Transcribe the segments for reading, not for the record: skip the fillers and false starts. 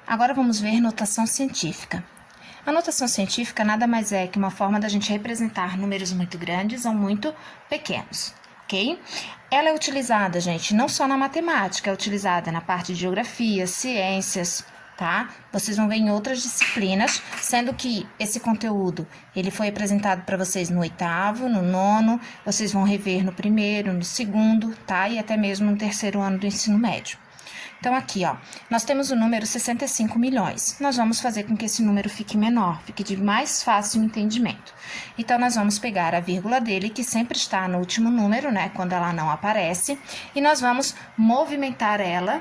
Agora vamos ver notação científica. A notação científica nada mais é que uma forma da gente representar números muito grandes ou muito pequenos, ok? Ela é utilizada, gente, não só na matemática, é utilizada na parte de geografia, ciências, tá? Vocês vão ver em outras disciplinas, sendo que esse conteúdo, ele foi apresentado para vocês no 8º, no 9º, vocês vão rever no 1º, no 2º, tá? E até mesmo no 3º ano do ensino médio. Então, aqui, ó, nós temos o número 65 milhões. Nós vamos fazer com que esse número fique menor, fique de mais fácil entendimento. Então, nós vamos pegar a vírgula dele, que sempre está no último número, né, quando ela não aparece, e nós vamos movimentar ela,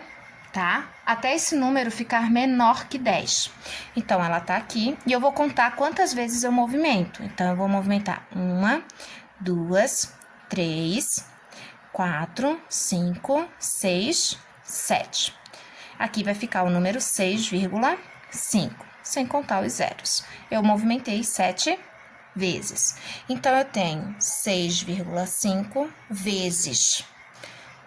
tá, até esse número ficar menor que 10. Então, ela tá aqui, e eu vou contar quantas vezes eu movimento. Então, eu vou movimentar 1, 2, 3, 4, 5, 6, 7. Aqui vai ficar o número 6,5, sem contar os zeros. Eu movimentei 7 vezes. Então, eu tenho 6,5 vezes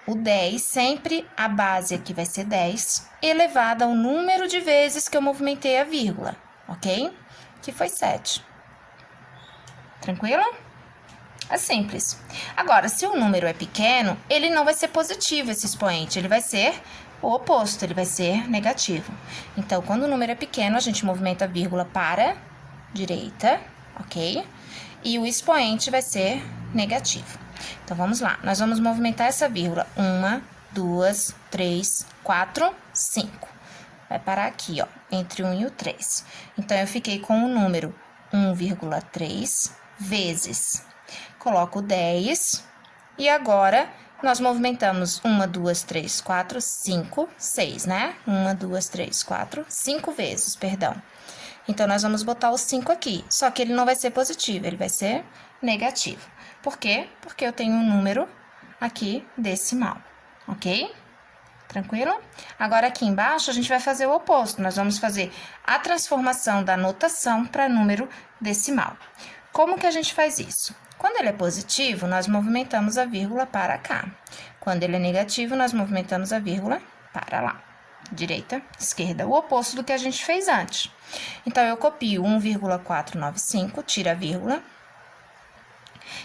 o 10, sempre a base aqui vai ser 10, elevado ao número de vezes que eu movimentei a vírgula, ok? Que foi 7. Tranquilo? É simples. Agora, se o número é pequeno, ele não vai ser positivo, esse expoente, ele vai ser o oposto, ele vai ser negativo. Então, quando o número é pequeno, a gente movimenta a vírgula para a direita, ok? E o expoente vai ser negativo. Então, vamos lá. Nós vamos movimentar essa vírgula. 1, 2, 3, 4, 5. Vai parar aqui, ó, entre o 1 e o 3. Então, eu fiquei com o número 1,3 vezes. Coloco 10 e agora nós movimentamos 1, 2, 3, 4, 5, 6, né? 1, 2, 3, 4, 5 vezes, perdão. Então, nós vamos botar o 5 aqui, só que ele não vai ser positivo, ele vai ser negativo. Por quê? Porque eu tenho um número aqui decimal, ok? Tranquilo? Agora, aqui embaixo, a gente vai fazer o oposto, nós vamos fazer a transformação da notação para número decimal. Como que a gente faz isso? Quando ele é positivo, nós movimentamos a vírgula para cá. Quando ele é negativo, nós movimentamos a vírgula para lá. Direita, esquerda, o oposto do que a gente fez antes. Então, eu copio 1,495, tiro a vírgula.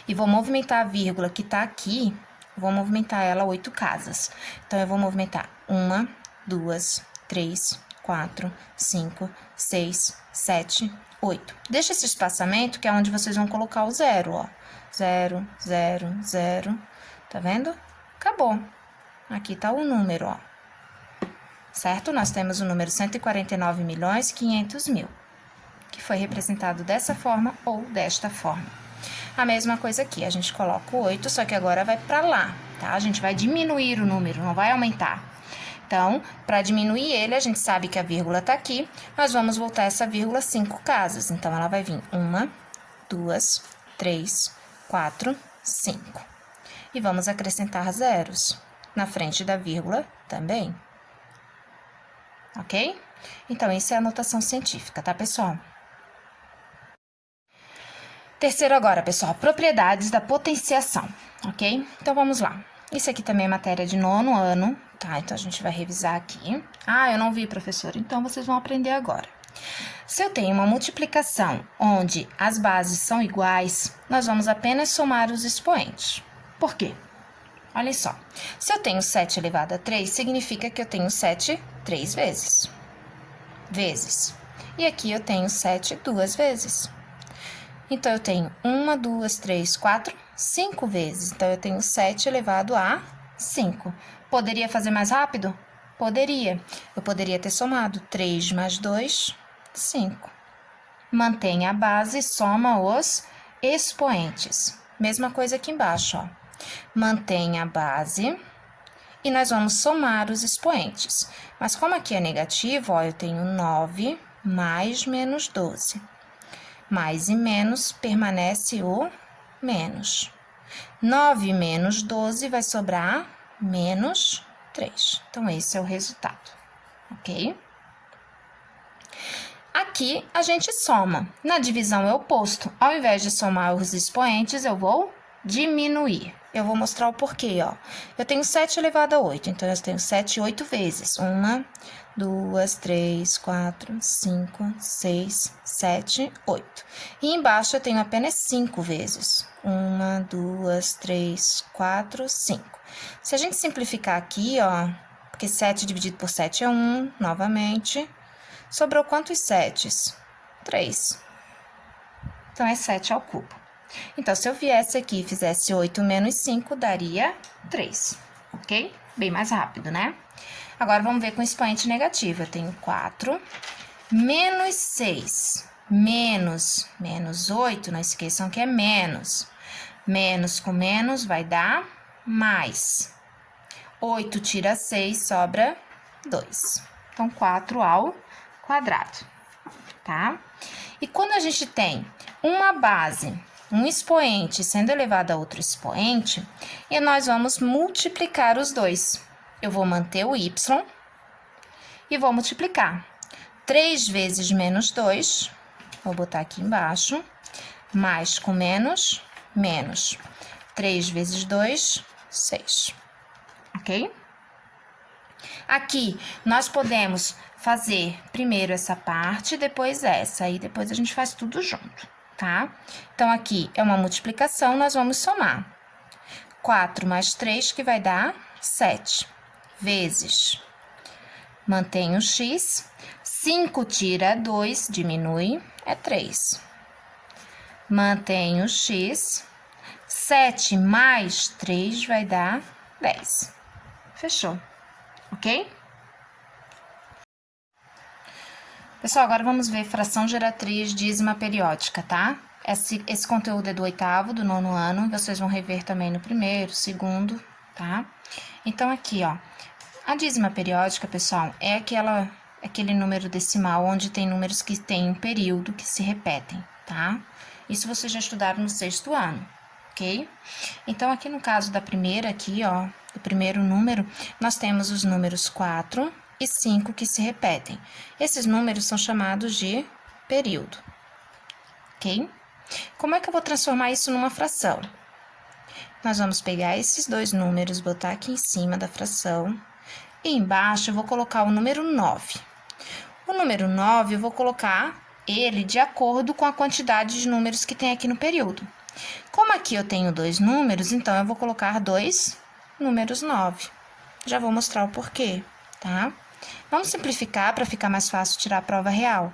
E vou movimentar a vírgula que tá aqui, vou movimentar ela 8 casas. Então, eu vou movimentar 1, 2, 3, 4, 5, 6, 7, 8. Deixa esse espaçamento, que é onde vocês vão colocar o 0, ó. 0, 0, 0. Tá vendo? Acabou. Aqui tá o número, ó. Certo? Nós temos o número 149.500.000, que foi representado dessa forma ou desta forma. A mesma coisa aqui, a gente coloca o 8, só que agora vai pra lá, tá? A gente vai diminuir o número, não vai aumentar. Então, para diminuir ele, a gente sabe que a vírgula tá aqui, nós vamos voltar essa vírgula 5 casas. Então, ela vai vir 1, 2, 3, 4, 5. E vamos acrescentar zeros na frente da vírgula também. Ok? Então, isso é a notação científica, tá, pessoal? Terceiro agora, pessoal, propriedades da potenciação, ok? Então, vamos lá. Isso aqui também é matéria de 9º ano, tá? Então, a gente vai revisar aqui. Ah, eu não vi, professora. Então, vocês vão aprender agora. Se eu tenho uma multiplicação onde as bases são iguais, nós vamos apenas somar os expoentes. Por quê? Olha só. Se eu tenho 7 elevado a 3, significa que eu tenho 7 3 vezes. E aqui eu tenho 7 2 vezes. Então, eu tenho 1, 2, 3, 4, 5 vezes. Então, eu tenho 7 elevado a 5. Poderia fazer mais rápido? Poderia. Eu poderia ter somado 3 mais 2, 5. Mantém a base e soma os expoentes. Mesma coisa aqui embaixo, ó. Mantém a base e nós vamos somar os expoentes. Mas como aqui é negativo, ó, eu tenho 9 mais menos 12. Mais e menos, permanece o menos. 9 menos 12 vai sobrar menos 3. Então, esse é o resultado, ok? Aqui, a gente soma. Na divisão é o oposto. Ao invés de somar os expoentes, eu vou diminuir. Eu vou mostrar o porquê, ó. Eu tenho 7 elevado a 8, então eu tenho 7 8 vezes. 1, 2, 3, 4, 5, 6, 7, 8. E embaixo eu tenho apenas 5 vezes. 1, 2, 3, 4, 5. Se a gente simplificar aqui, ó, porque 7 dividido por 7 é 1, novamente. Sobrou quantos 7s? 3. Então, é 7 ao cubo. Então, se eu viesse aqui e fizesse 8 menos 5, daria 3, ok? Bem mais rápido, né? Agora, vamos ver com expoente negativo. Eu tenho 4 menos 6 menos 8, não esqueçam que é menos. Menos com menos vai dar mais. 8 tira 6, sobra 2. Então, 4 ao quadrado, tá? E quando a gente tem uma base, um expoente sendo elevado a outro expoente, e nós vamos multiplicar os dois. Eu vou manter o y e vou multiplicar. 3 vezes menos 2, vou botar aqui embaixo, mais com menos, menos. 3 vezes 2, 6. Ok? Aqui, nós podemos fazer primeiro essa parte, depois essa, e depois a gente faz tudo junto, tá? Então, aqui é uma multiplicação, nós vamos somar. 4 mais 3, que vai dar 7, vezes. Mantém o x. 5 tira 2, diminui, é 3. Mantém o x. 7 mais 3 vai dar 10. Fechou, ok? Pessoal, agora vamos ver fração geratriz dízima periódica, tá? Esse conteúdo é do 8º, do 9º ano, e vocês vão rever também no 1º, 2º, tá? Então, aqui, ó, a dízima periódica, pessoal, é aquele número decimal onde tem números que têm um período que se repetem, tá? Isso vocês já estudaram no 6º ano, ok? Então, aqui no caso da primeira, aqui, ó, do primeiro número, nós temos os números 4 e 5 que se repetem. Esses números são chamados de período, ok? Como é que eu vou transformar isso numa fração? Nós vamos pegar esses dois números, botar aqui em cima da fração, e embaixo eu vou colocar o número 9. O número 9 eu vou colocar ele de acordo com a quantidade de números que tem aqui no período. Como aqui eu tenho dois números, então eu vou colocar dois números 9. Já vou mostrar o porquê, tá? Vamos simplificar para ficar mais fácil tirar a prova real.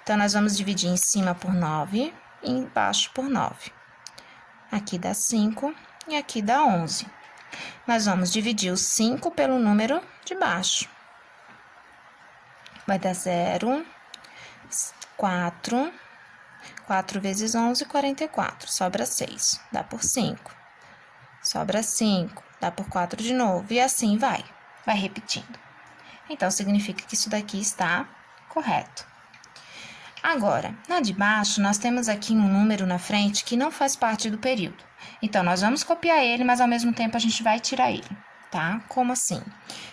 Então, nós vamos dividir em cima por 9 e embaixo por 9. Aqui dá 5 e aqui dá 11. Nós vamos dividir o 5 pelo número de baixo. Vai dar 0, 4, 4 vezes 11, 44. Sobra 6, dá por 5. Sobra 5, dá por 4 de novo, e assim vai repetindo. Então, significa que isso daqui está correto. Agora, na de baixo, nós temos aqui um número na frente que não faz parte do período. Então, nós vamos copiar ele, mas ao mesmo tempo a gente vai tirar ele, tá? Como assim?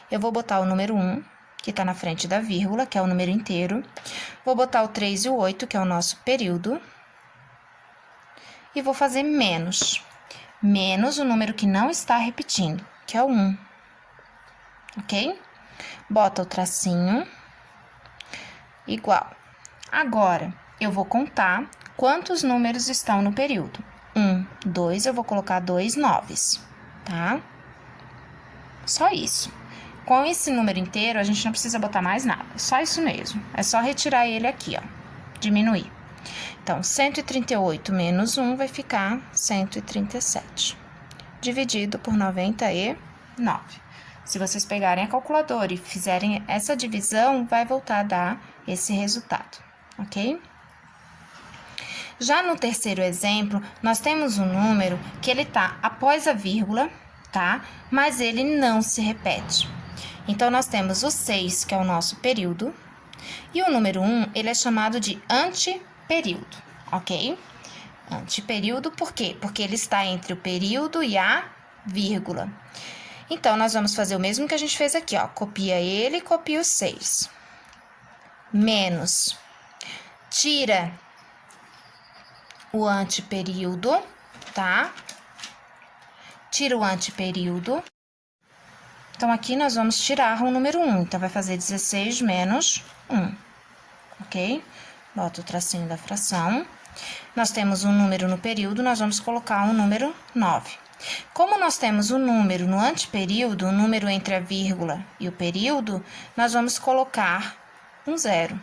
Eu vou botar o número 1, que está na frente da vírgula, que é o número inteiro. Vou botar o 3 e o 8, que é o nosso período. E vou fazer menos. Menos o número que não está repetindo, que é o 1. Ok? Bota o tracinho, igual. Agora, eu vou contar quantos números estão no período. 1, 2, eu vou colocar 2 noves, tá? Só isso. Com esse número inteiro, a gente não precisa botar mais nada, só isso mesmo. É só retirar ele aqui, ó, diminuir. Então, 138 menos 1 vai ficar 137, dividido por 99. Se vocês pegarem a calculadora e fizerem essa divisão, vai voltar a dar esse resultado, ok? Já no terceiro exemplo, nós temos um número que ele tá após a vírgula, tá? Mas ele não se repete. Então, nós temos o 6, que é o nosso período, e o número 1, ele é chamado de antiperíodo, ok? Antiperíodo, por quê? Porque ele está entre o período e a vírgula. Então, nós vamos fazer o mesmo que a gente fez aqui, ó. Copia ele e copia o 6. Menos. Tira o antiperíodo, tá? tira o anteperíodo. Então, aqui nós vamos tirar o número 1. Então, vai fazer 16 menos 1, ok? Bota o tracinho da fração. Nós temos um número no período, nós vamos colocar um número 9. Como nós temos um número no anteperíodo, um número entre a vírgula e o período, nós vamos colocar um 0.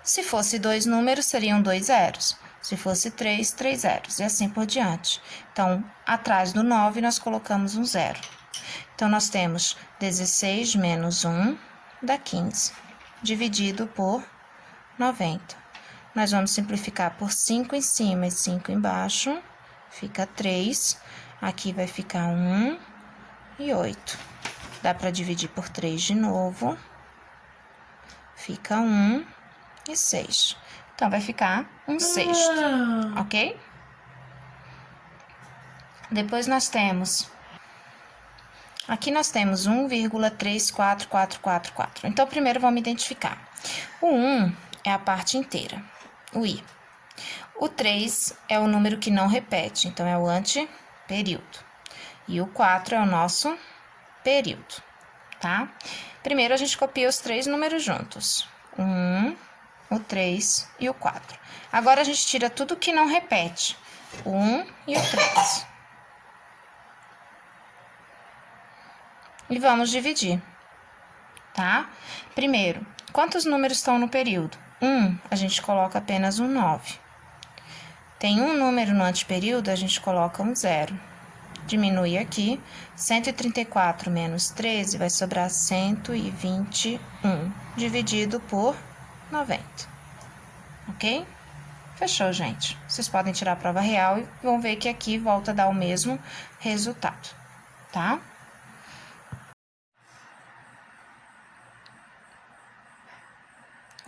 Se fosse 2 números, seriam 2 zeros. Se fosse 3, 3 zeros, e assim por diante. Então, atrás do 9, nós colocamos um 0. Então, nós temos 16 menos 1 dá 15, dividido por 90. Nós vamos simplificar por 5 em cima e 5 embaixo, fica 3. Aqui vai ficar 1 e 8. Dá para dividir por 3 de novo, fica 1 e 6. Então, vai ficar um sexto, ok? Depois, nós temos... Aqui nós temos 1,34444. Então, primeiro vamos identificar. O 1 é a parte inteira, o i. O 3 é o número que não repete, então é o anteperíodo. E o 4 é o nosso período, tá? Primeiro, a gente copia os 3 números juntos. 1, o 3 e o 4. Agora, a gente tira tudo que não repete. O 1 e o 3. E vamos dividir, tá? Primeiro, quantos números estão no período? 1, a gente coloca apenas um 9. Tem um número no anteperíodo, a gente coloca um 0. Diminui aqui, 134 menos 13 vai sobrar 121, dividido por 90, ok? Fechou, gente. Vocês podem tirar a prova real e vão ver que aqui volta a dar o mesmo resultado, tá?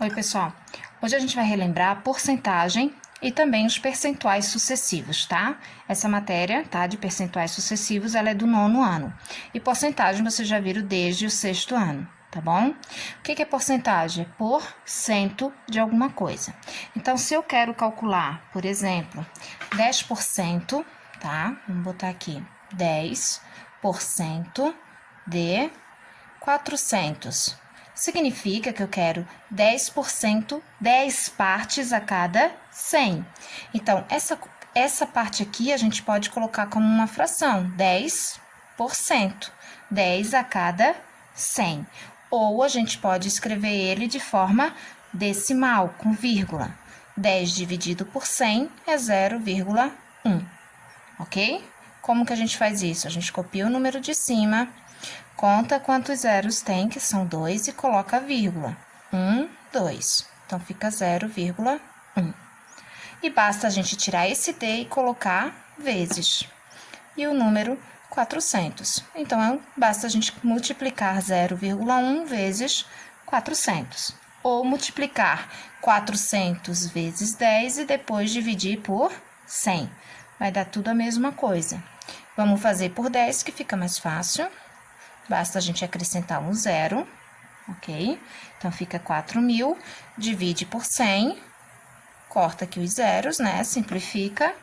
Oi, pessoal. Hoje a gente vai relembrar a porcentagem e também os percentuais sucessivos, tá? Essa matéria, tá, de percentuais sucessivos, ela é do 9º ano. E porcentagem vocês já viram desde o 6º ano, tá bom? O que é porcentagem? É por cento de alguma coisa. Então, se eu quero calcular, por exemplo, 10%, tá? Vamos botar aqui, 10% de 400. Significa que eu quero 10%, 10 partes a cada 100. Então, essa parte aqui a gente pode colocar como uma fração, 10%, 10 a cada 100. Ou a gente pode escrever ele de forma decimal, com vírgula. 10 dividido por 100 é 0,1, ok? Como que a gente faz isso? A gente copia o número de cima, conta quantos zeros tem, que são 2, e coloca a vírgula. 1, 2. Então, fica 0,1. E basta a gente tirar esse D e colocar vezes. E o número 400. Então, basta a gente multiplicar 0,1 vezes 400. Ou multiplicar 400 vezes 10 e depois dividir por 100. Vai dar tudo a mesma coisa. Vamos fazer por 10, que fica mais fácil. Basta a gente acrescentar um 0, ok? Então, fica 4.000, divide por 100, corta aqui os zeros, né? Simplifica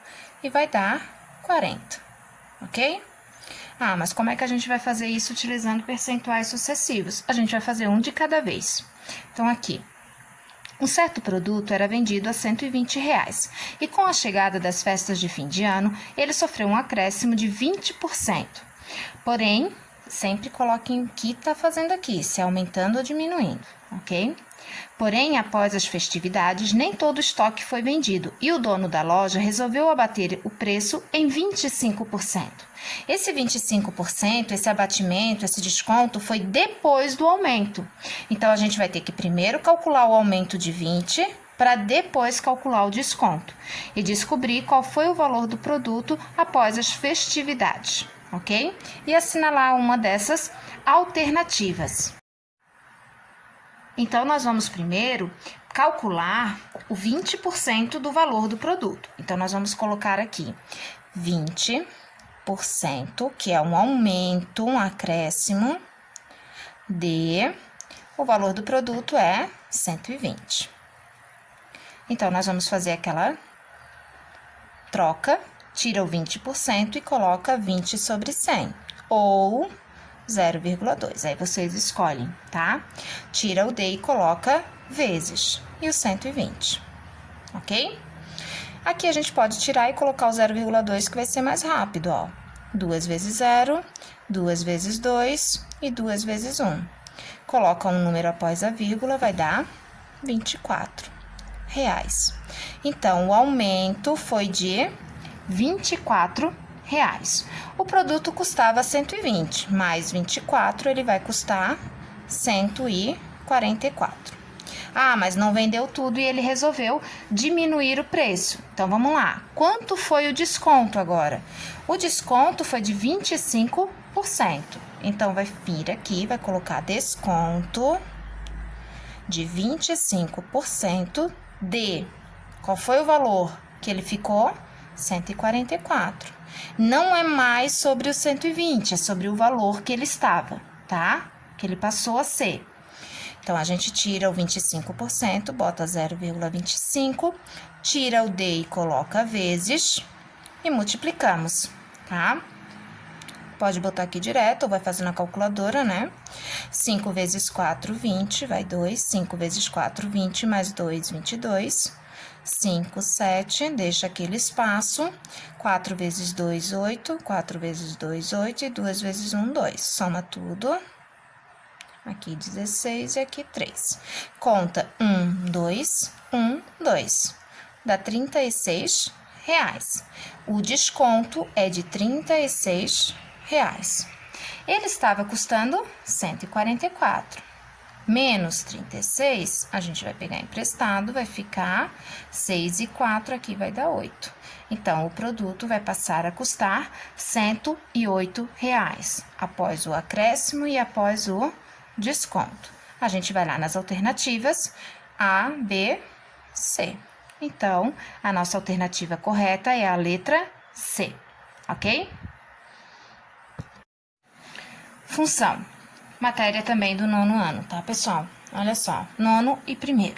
e vai dar 40, ok? Ah, mas como é que a gente vai fazer isso utilizando percentuais sucessivos? A gente vai fazer um de cada vez. Então, aqui, um certo produto era vendido a R$120, e com a chegada das festas de fim de ano, ele sofreu um acréscimo de 20%. Porém, sempre coloquem o que está fazendo aqui, se aumentando ou diminuindo, ok? Porém, após as festividades, nem todo o estoque foi vendido e o dono da loja resolveu abater o preço em 25%. Esse 25%, esse abatimento, esse desconto foi depois do aumento. Então, a gente vai ter que primeiro calcular o aumento de 20% para depois calcular o desconto e descobrir qual foi o valor do produto após as festividades, ok? E assinalar uma dessas alternativas. Então, nós vamos primeiro calcular o 20% do valor do produto. Então, nós vamos colocar aqui 20%, que é um aumento, um acréscimo, de... O valor do produto é 120. Então, nós vamos fazer aquela troca tira o 20% e coloca 20 sobre 100, ou 0,2. Aí vocês escolhem, tá? Tira o D e coloca vezes, e o 120, ok? Aqui a gente pode tirar e colocar o 0,2, que vai ser mais rápido, ó. 2 vezes 0, 2 vezes 2 e 2 vezes 1. Coloca um número após a vírgula, vai dar R$24. Então, o aumento foi de R$24. O produto custava 120, mais 24, ele vai custar 144. Ah, mas não vendeu tudo e ele resolveu diminuir o preço. Então, vamos lá. Quanto foi o desconto agora? O desconto foi de 25%. Então, vai vir aqui, vai colocar desconto de 25% de... Qual foi o valor que ele ficou? 144. Não é mais sobre o 120, é sobre o valor que ele estava, tá? Que ele passou a ser. Então, a gente tira o 25%, bota 0,25, tira o D e coloca vezes e multiplicamos, tá? Pode botar aqui direto ou vai fazer na calculadora, né? 5 vezes 4, 20, vai 2. 5 vezes 4, 20, mais 2, 22. 5, 7, deixa aquele espaço. 4 vezes 2, 8. 4 vezes 2, 8. E 2 vezes 1, 2. Soma tudo. Aqui 16 e aqui 3. Conta 1, 2, 1, 2. Dá R$36. O desconto é de R$36. Ele estava custando 144. Menos 36, a gente vai pegar emprestado, vai ficar 6 e 4, aqui vai dar 8. Então, o produto vai passar a custar R$108, após o acréscimo e após o desconto. A gente vai lá nas alternativas A, B, C. Então, a nossa alternativa correta é a letra C, ok? Função. Matéria também do 9º ano, tá, pessoal? Olha só, 9º e 1º.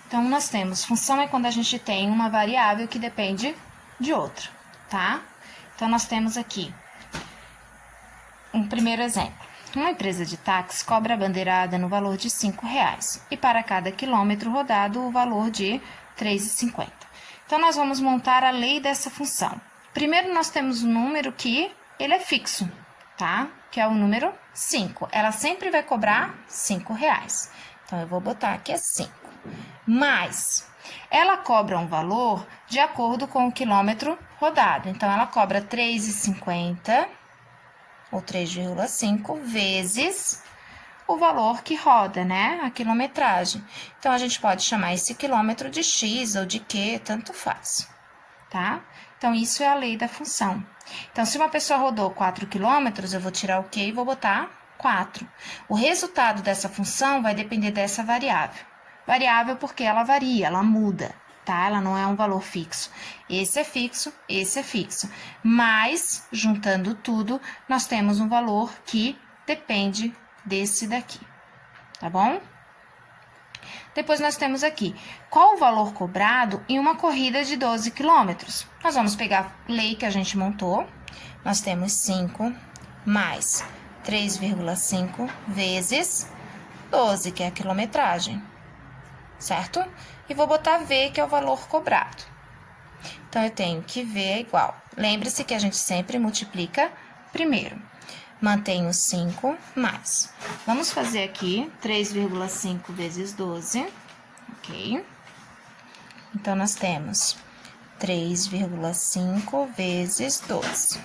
Então, nós temos função é quando a gente tem uma variável que depende de outra, tá? Então, nós temos aqui um primeiro exemplo. Uma empresa de táxi cobra a bandeirada no valor de R$5 e para cada quilômetro rodado o valor de R$ 3,50. Então, nós vamos montar a lei dessa função. Primeiro, nós temos um número que ele é fixo, tá? Que é o número 5. Ela sempre vai cobrar R$5. Então, eu vou botar aqui é 5. Mas, ela cobra um valor de acordo com o quilômetro rodado. Então, ela cobra R$ 3,50 ou 3,5 vezes o valor que roda, né? A quilometragem. Então, a gente pode chamar esse quilômetro de X ou de Q, tanto faz, tá? Então, isso é a lei da função. Então, se uma pessoa rodou 4 quilômetros, eu vou tirar o Q e vou botar 4. O resultado dessa função vai depender dessa variável. Variável porque ela varia, ela muda, tá? Ela não é um valor fixo. Esse é fixo, esse é fixo. Mas, juntando tudo, nós temos um valor que depende desse daqui, tá bom? Depois, nós temos aqui, qual o valor cobrado em uma corrida de 12 quilômetros? Nós vamos pegar a lei que a gente montou. Nós temos 5 mais 3,5 vezes 12, que é a quilometragem, certo? E vou botar V, que é o valor cobrado. Então, eu tenho que V é igual. Lembre-se que a gente sempre multiplica primeiro. Mantenho 5 mais. Vamos fazer aqui 3,5 vezes 12, ok? Então, nós temos 3,5 vezes 12.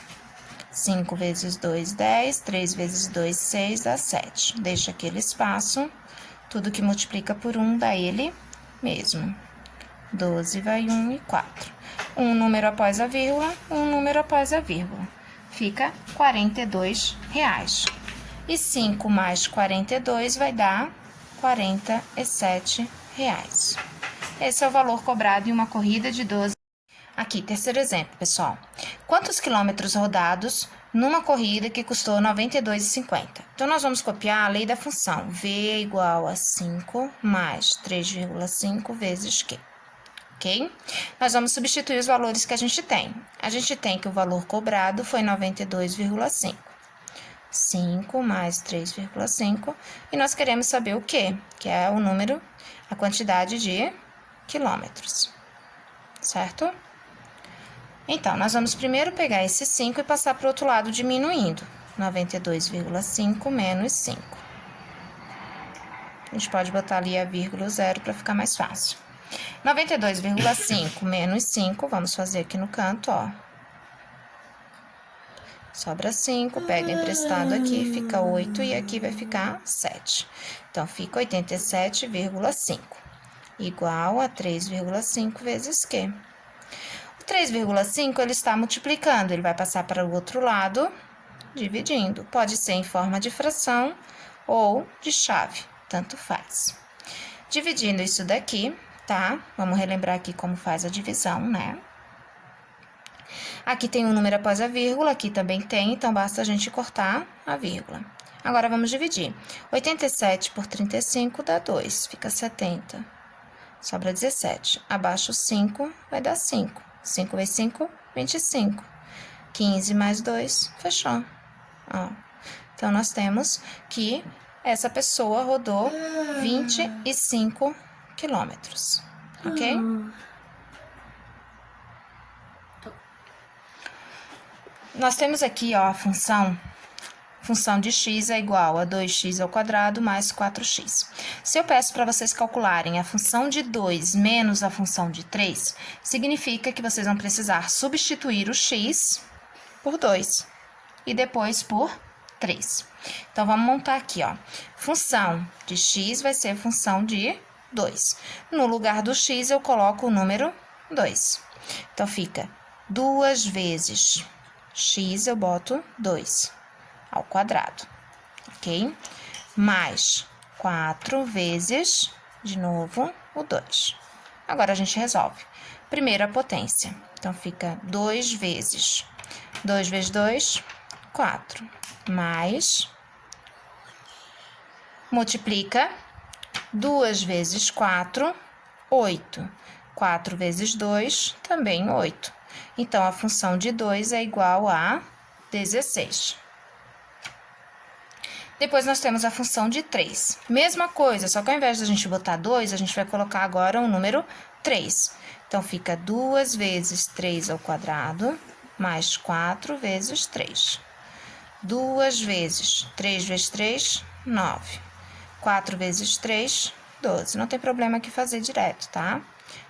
5 vezes 2, 10. 3 vezes 2, 6, dá 7. Deixa aquele espaço. Tudo que multiplica por 1 dá ele mesmo. 12 vai 1 e 4. Um número após a vírgula, um número após a vírgula. Fica R$ 42. E 5 mais 42 vai dar R$ 47. Esse é o valor cobrado em uma corrida de 12. Aqui, terceiro exemplo, pessoal. Quantos quilômetros rodados numa corrida que custou R$ 92,50? Então, nós vamos copiar a lei da função. V igual a 5 mais 3,5 vezes Q. ok? Nós vamos substituir os valores que a gente tem. A gente tem que o valor cobrado foi 92,5. 5 mais 3,5. E nós queremos saber o quê? Que é o número, a quantidade de quilômetros, certo? Então, nós vamos primeiro pegar esse 5 e passar para o outro lado diminuindo. 92,5 menos 5. A gente pode botar ali a vírgula 0 para ficar mais fácil. 92,5 menos 5, vamos fazer aqui no canto, ó. Sobra 5, pega emprestado aqui, fica 8 e aqui vai ficar 7. Então, fica 87,5, igual a 3,5 vezes Q. O 3,5 ele está multiplicando, ele vai passar para o outro lado, dividindo. Pode ser em forma de fração ou de chave, tanto faz. Dividindo isso daqui, tá? Vamos relembrar aqui como faz a divisão, né? Aqui tem um número após a vírgula, aqui também tem, então basta a gente cortar a vírgula. Agora, vamos dividir. 87 por 35 dá 2, fica 70. Sobra 17. Abaixo 5 vai dar 5. 5 vezes 5, 25. 15 mais 2, fechou. Ó. Então, nós temos que essa pessoa rodou 25 quilômetros, ok? Nós temos aqui, ó, a função de x é igual a 2x ao quadrado mais 4x. Se eu peço para vocês calcularem a função de 2 menos a função de 3, significa que vocês vão precisar substituir o x por 2 e depois por 3. Então, vamos montar aqui, ó. Função de x vai ser função de 2. No lugar do x, eu coloco o número 2. Então, fica 2 vezes x, eu boto 2 ao quadrado, ok? Mais 4 vezes, de novo, o 2. Agora, a gente resolve. Primeiro, a potência. Então, fica 2 vezes 2, 4. Mais, multiplica, 2 vezes 4, 8. 4 vezes 2, também 8. Então, a função de 2 é igual a 16. Depois, nós temos a função de 3. Mesma coisa, só que ao invés de a gente botar 2, a gente vai colocar agora o número 3. Então, fica 2 vezes 3 ao quadrado, mais 4 vezes 3. 2 vezes 3 vezes 3, 9. 4 vezes 3, 12. Não tem problema aqui fazer direto, tá?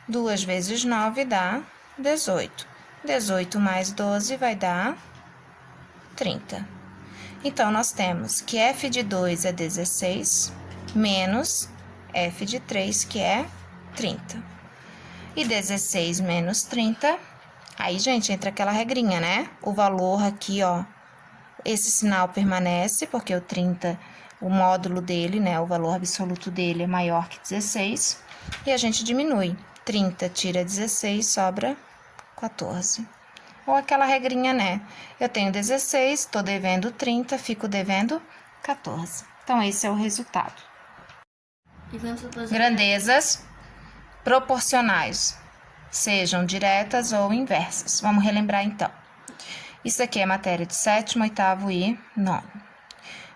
2 vezes 9 dá 18. 18 mais 12 vai dar 30. Então, nós temos que f de 2 é 16, menos f de 3, que é 30. E 16 menos 30, aí, gente, entra aquela regrinha, né? O valor aqui, ó, esse sinal permanece, porque o 30, o módulo dele, né, o valor absoluto dele é maior que 16, e a gente diminui. 30 tira 16, sobra 14. Ou aquela regrinha, né? Eu tenho 16, estou devendo 30, fico devendo 14. Então, esse é o resultado. Grandezas proporcionais, sejam diretas ou inversas. Vamos relembrar, então. Isso aqui é matéria de 7º, 8º e 9º.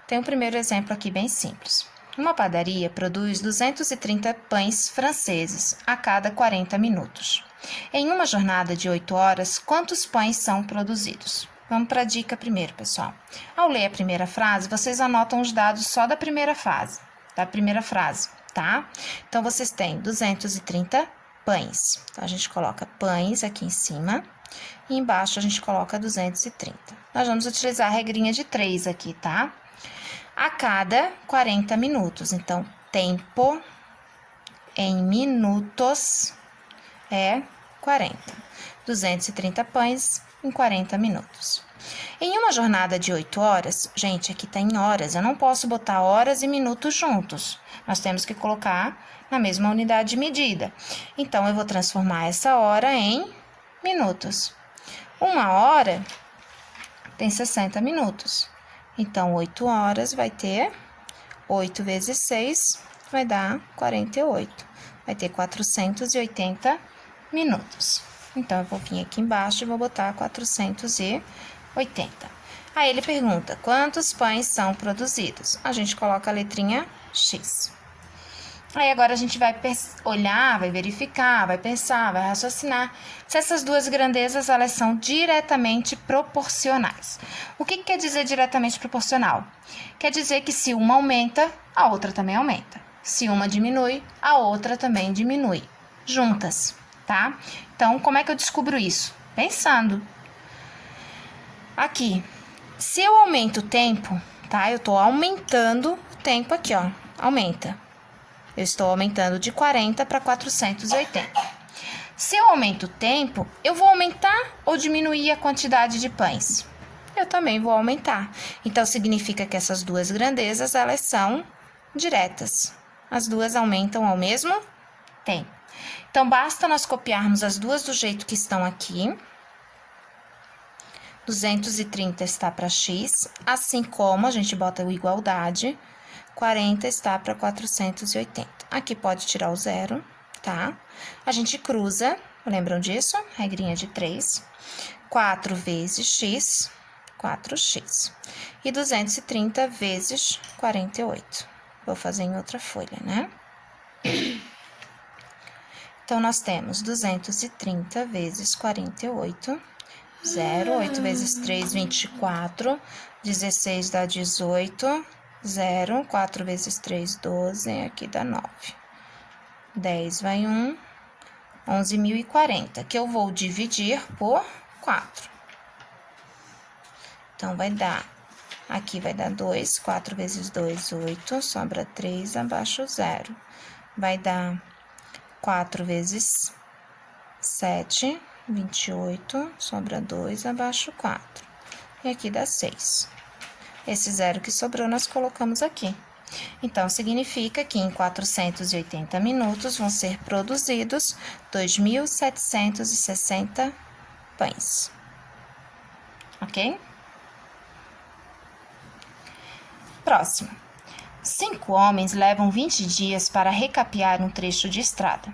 Tem um primeiro exemplo aqui bem simples. Uma padaria produz 230 pães franceses a cada 40 minutos. Em uma jornada de 8 horas, quantos pães são produzidos? Vamos para a dica primeiro, pessoal. Ao ler a primeira frase, vocês anotam os dados só da primeira frase, tá? Então, vocês têm 230 pães. Então, a gente coloca pães aqui em cima e embaixo a gente coloca 230. Nós vamos utilizar a regrinha de 3 aqui, tá? A cada 40 minutos. Então, tempo em minutos é 40. 230 pães em 40 minutos. Em uma jornada de 8 horas, gente, aqui tá em horas, eu não posso botar horas e minutos juntos. Nós temos que colocar na mesma unidade de medida. Então, eu vou transformar essa hora em minutos. Uma hora tem 60 minutos. Então, 8 horas vai ter 8 vezes 6, vai dar 48. Vai ter 480 minutos. Então, eu vou vir aqui embaixo e vou botar 480. Aí, ele pergunta, quantos pães são produzidos? A gente coloca a letrinha X. Aí, agora a gente vai olhar, vai verificar, vai pensar, vai raciocinar se essas duas grandezas, elas são diretamente proporcionais. O que quer dizer diretamente proporcional? Quer dizer que se uma aumenta, a outra também aumenta. Se uma diminui, a outra também diminui. Juntas, tá? Então, como é que eu descubro isso? Pensando. Aqui, se eu aumento o tempo, tá? Eu tô aumentando o tempo aqui, ó. Aumenta. Eu estou aumentando de 40 para 480. Se eu aumento o tempo, eu vou aumentar ou diminuir a quantidade de pães? Eu também vou aumentar. Então, significa que essas duas grandezas, elas são diretas. As duas aumentam ao mesmo tempo. Então, basta nós copiarmos as duas do jeito que estão aqui. 230 está para x, assim como a gente bota o igualdade, 40 está para 480. Aqui pode tirar o zero, tá? A gente cruza, lembram disso? Regrinha de 3. 4 vezes x, 4x. E 230 vezes 48. Vou fazer em outra folha, né? Então, nós temos 230 vezes 48, 0, 8 vezes 3, 24, 16 dá 18, 0, 4 vezes 3, 12, aqui dá 9. 10 vai 1, 11.040, que eu vou dividir por 4. Então, vai dar, aqui vai dar 2, 4 vezes 2, 8, sobra 3, abaixo 0. Vai dar 4 vezes 7, 28, sobra 2, abaixo 4. E aqui dá 6. Esse zero que sobrou, nós colocamos aqui. Então, significa que em 480 minutos vão ser produzidos 2.760 pães. Ok? Próximo. 5 homens levam 20 dias para recapear um trecho de estrada.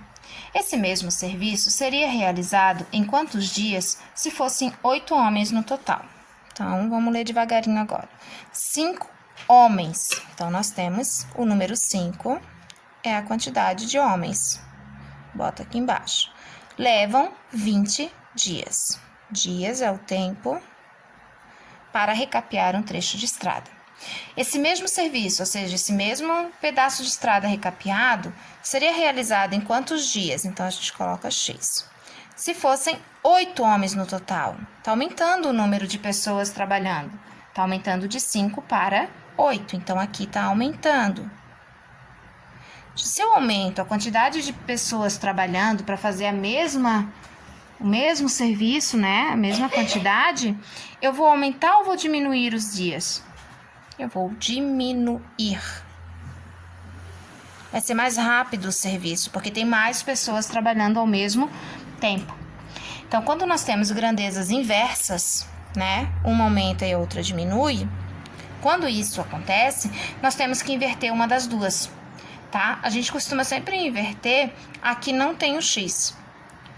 Esse mesmo serviço seria realizado em quantos dias se fossem 8 homens no total? Então, vamos ler devagarinho agora. 5 homens. Então, nós temos o número 5, é a quantidade de homens. Bota aqui embaixo. Levam 20 dias. Dias é o tempo para recapear um trecho de estrada. Esse mesmo serviço, ou seja, esse mesmo pedaço de estrada recapeado, seria realizado em quantos dias? Então, a gente coloca X. Se fossem 8 homens no total, está aumentando o número de pessoas trabalhando. Está aumentando de 5 para 8, então aqui está aumentando. Se eu aumento a quantidade de pessoas trabalhando para fazer o mesmo serviço, né, a mesma quantidade, eu vou aumentar ou vou diminuir os dias? Eu vou diminuir. Vai ser mais rápido o serviço, porque tem mais pessoas trabalhando ao mesmo tempo. Então, quando nós temos grandezas inversas, né, uma aumenta e a outra diminui, quando isso acontece, nós temos que inverter uma das duas, tá? A gente costuma sempre inverter a que não tem o x.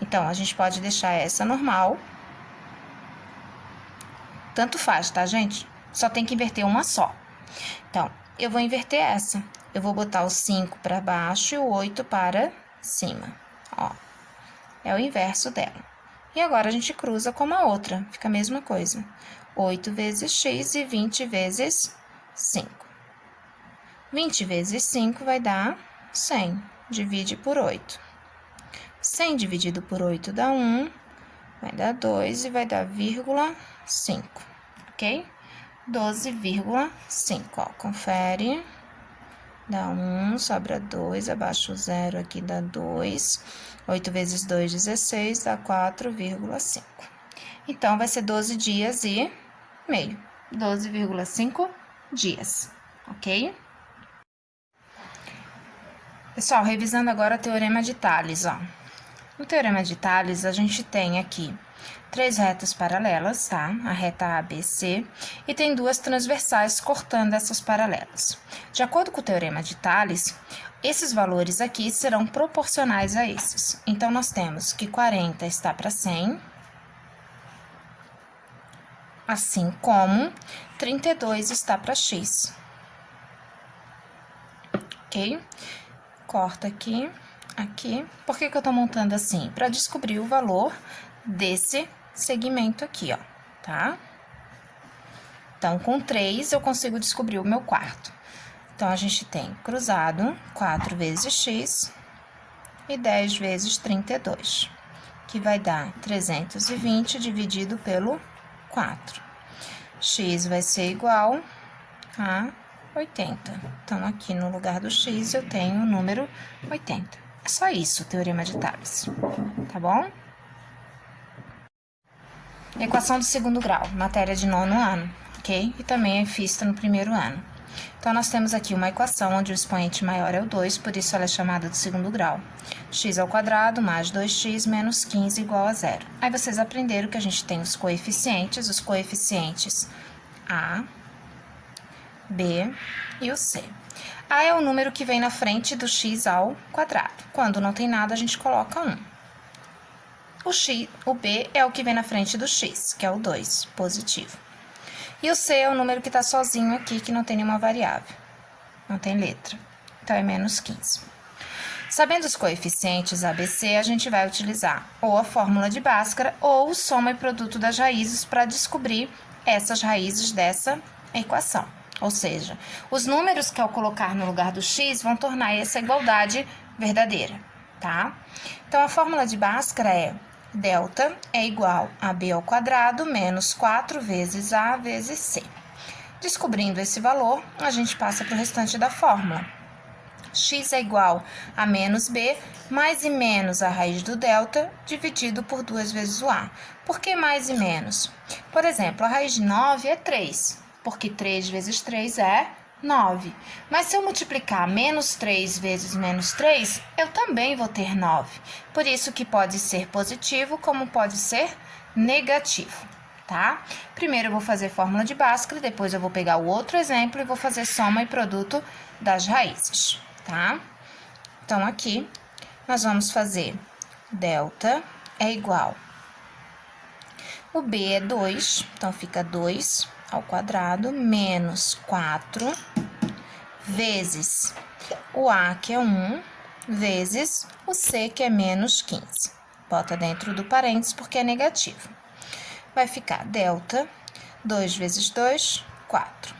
Então, a gente pode deixar essa normal. Tanto faz, tá, gente? Só tem que inverter uma só. Então, eu vou inverter essa. Eu vou botar o 5 para baixo e o 8 para cima. Ó, é o inverso dela. E agora, a gente cruza com a outra. Fica a mesma coisa. 8 vezes x e 20 vezes 5. 20 vezes 5 vai dar 100. Divide por 8. 100 dividido por 8 dá 1. Vai dar 2 e vai dar vírgula 5. Ok? 12,5, ó, confere, dá 1, sobra 2, abaixo o 0, aqui dá 2, 8 vezes 2, 16, dá 4,5. Então, vai ser 12 dias e meio, 12,5 dias, ok? Pessoal, revisando agora o teorema de Tales, ó. No Teorema de Tales, a gente tem aqui 3 retas paralelas, tá? A reta ABC, e tem 2 transversais cortando essas paralelas. De acordo com o Teorema de Tales, esses valores aqui serão proporcionais a esses. Então, nós temos que 40 está para 100, assim como 32 está para x. Ok? Corta aqui, aqui. Por que que eu tô montando assim? Para descobrir o valor desse segmento aqui, ó, tá? Então, com 3, eu consigo descobrir o meu quarto. Então, a gente tem cruzado 4 vezes x e 10 vezes 32, que vai dar 320 dividido pelo 4. X vai ser igual a 80. Então, aqui no lugar do x, eu tenho o número 80. É só isso, o Teorema de Tales, tá bom? Equação do segundo grau, matéria de 9º ano, ok? E também é vista no 1º ano. Então, nós temos aqui uma equação onde o expoente maior é o 2, por isso ela é chamada de segundo grau. X ao quadrado mais 2x menos 15 igual a 0. Aí, vocês aprenderam que a gente tem os coeficientes A, B e o C. A é o número que vem na frente do x ao quadrado. Quando não tem nada, a gente coloca 1. O B é o que vem na frente do x, que é o 2, positivo. E o C é o número que está sozinho aqui, que não tem nenhuma variável, não tem letra. Então, é menos 15. Sabendo os coeficientes ABC, a gente vai utilizar ou a fórmula de Bhaskara ou soma e produto das raízes para descobrir essas raízes dessa equação. Ou seja, os números que eu colocar no lugar do x vão tornar essa igualdade verdadeira, tá? Então, a fórmula de Bhaskara é delta é igual a b ao quadrado menos 4 vezes a vezes c. Descobrindo esse valor, a gente passa para o restante da fórmula. X é igual a menos b, mais e menos a raiz do delta, dividido por 2 vezes o a. Por que mais e menos? Por exemplo, a raiz de 9 é 3, porque 3 vezes 3 é 9. Mas se eu multiplicar menos 3 vezes menos 3, eu também vou ter 9. Por isso que pode ser positivo, como pode ser negativo, tá? Primeiro eu vou fazer fórmula de Bhaskara, depois eu vou pegar o outro exemplo e vou fazer soma e produto das raízes, tá? Então, aqui, nós vamos fazer delta é igual. O B é 2, então fica 2 ao quadrado menos 4 vezes o A, que é 1, vezes o C, que é menos 15. Bota dentro do parênteses porque é negativo. Vai ficar delta, 2 vezes 2, 4.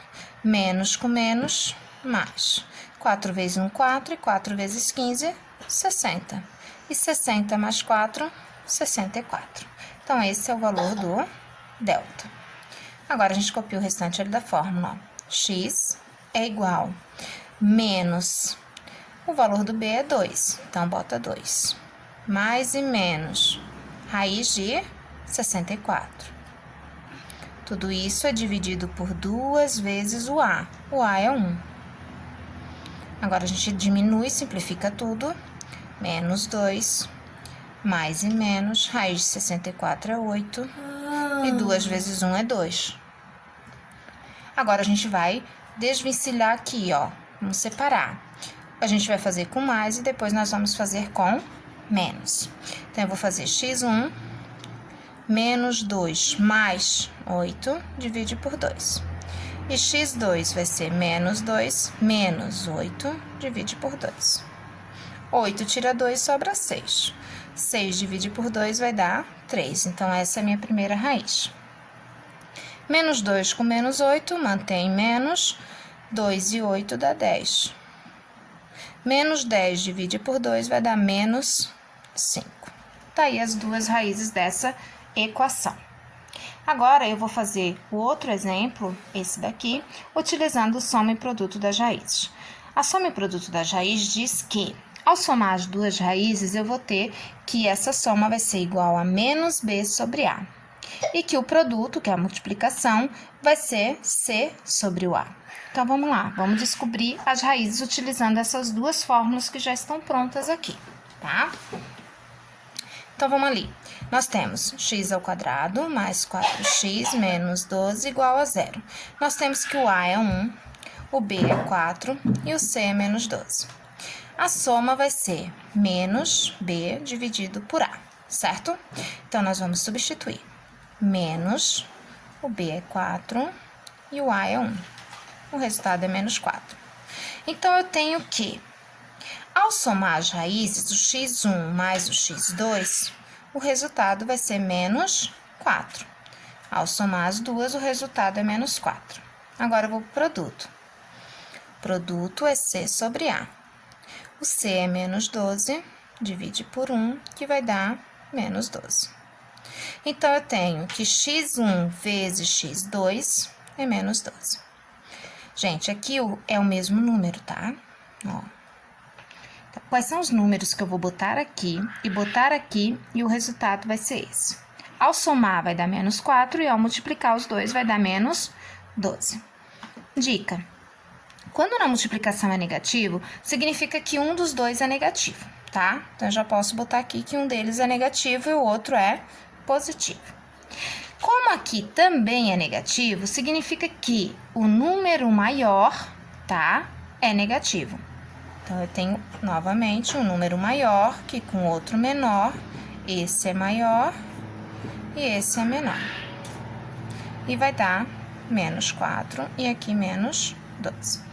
Menos com menos, mais. 4 vezes 1, 4, e 4 vezes 15, 60. E 60 mais 4, 64. Então, esse é o valor do delta. Agora, a gente copia o restante ali da fórmula. X é igual menos, o valor do B é 2, então bota 2. Mais e menos, raiz de 64. Tudo isso é dividido por 2 vezes o A. O A é 1. Agora, a gente diminui, simplifica tudo. Menos 2, mais e menos, raiz de 64 é 8. E 2 vezes 1 é 2. Agora, a gente vai desvencilhar aqui, ó. Vamos separar. A gente vai fazer com mais e depois nós vamos fazer com menos. Então, eu vou fazer x1 menos 2 mais 8, divide por 2. E x2 vai ser menos 2 menos 8, divide por 2. 8 tira 2, sobra 6. 6 divide por 2 vai dar 3. Então, essa é a minha primeira raiz. Menos 2 com menos 8, mantém menos. 2 e 8 dá 10. Menos 10 divide por 2 vai dar menos 5. Tá aí as duas raízes dessa equação. Agora, eu vou fazer o outro exemplo, esse daqui, utilizando o soma e produto das raízes. A soma e produto das raízes diz que, ao somar as duas raízes, eu vou ter que essa soma vai ser igual a menos b sobre a. E que o produto, que é a multiplicação, vai ser c sobre o a. Então, vamos lá, vamos descobrir as raízes utilizando essas duas fórmulas que já estão prontas aqui, tá? Então, vamos ali. Nós temos x ao quadrado mais 4x menos 12 igual a 0. Nós temos que o a é 1, o b é 4 e o c é menos 12. A soma vai ser menos b dividido por a, certo? Então, nós vamos substituir. Menos, o b é 4 e o a é 1. O resultado é menos 4. Então, eu tenho que, ao somar as raízes, o x1 mais o x2, o resultado vai ser menos 4. Ao somar as duas, o resultado é menos 4. Agora, eu vou para o produto. Produto é c sobre a. O c é menos 12, divide por 1, que vai dar menos 12. Então, eu tenho que x1 vezes x2 é menos 12. Gente, aqui é o mesmo número, tá? Ó. Então, quais são os números que eu vou botar aqui e o resultado vai ser esse. Ao somar, vai dar menos 4 e ao multiplicar os dois, vai dar menos 12. Dica. Quando na multiplicação é negativo, significa que um dos dois é negativo, tá? Então, eu já posso botar aqui que um deles é negativo e o outro é positivo. Como aqui também é negativo, significa que o número maior, tá, é negativo. Então, eu tenho novamente um número maior que com outro menor, esse é maior e esse é menor. E vai dar menos 4 e aqui menos 12.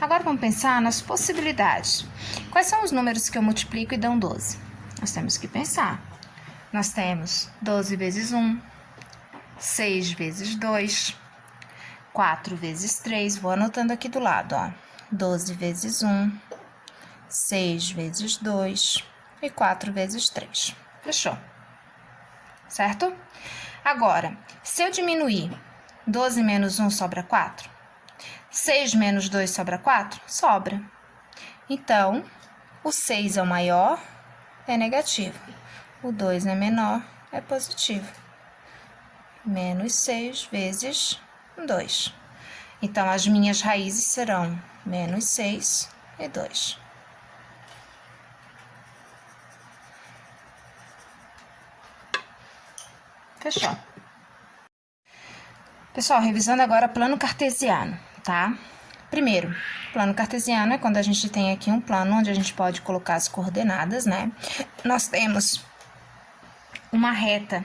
Agora, vamos pensar nas possibilidades. Quais são os números que eu multiplico e dão 12? Nós temos que pensar. Nós temos 12 vezes 1, 6 vezes 2, 4 vezes 3. Vou anotando aqui do lado, ó. 12 vezes 1, 6 vezes 2 e 4 vezes 3. Fechou? Certo? Agora, se eu diminuir 12 menos 1 sobra 4, 6 menos 2 sobra 4? Sobra. Então, o 6 é o maior, é negativo. O 2 é menor, é positivo. Menos 6 vezes 2. Então, as minhas raízes serão menos 6 e 2. Fechou. Pessoal, revisando agora plano cartesiano, tá? Primeiro, plano cartesiano é quando a gente tem aqui um plano onde a gente pode colocar as coordenadas, né? Nós temos uma reta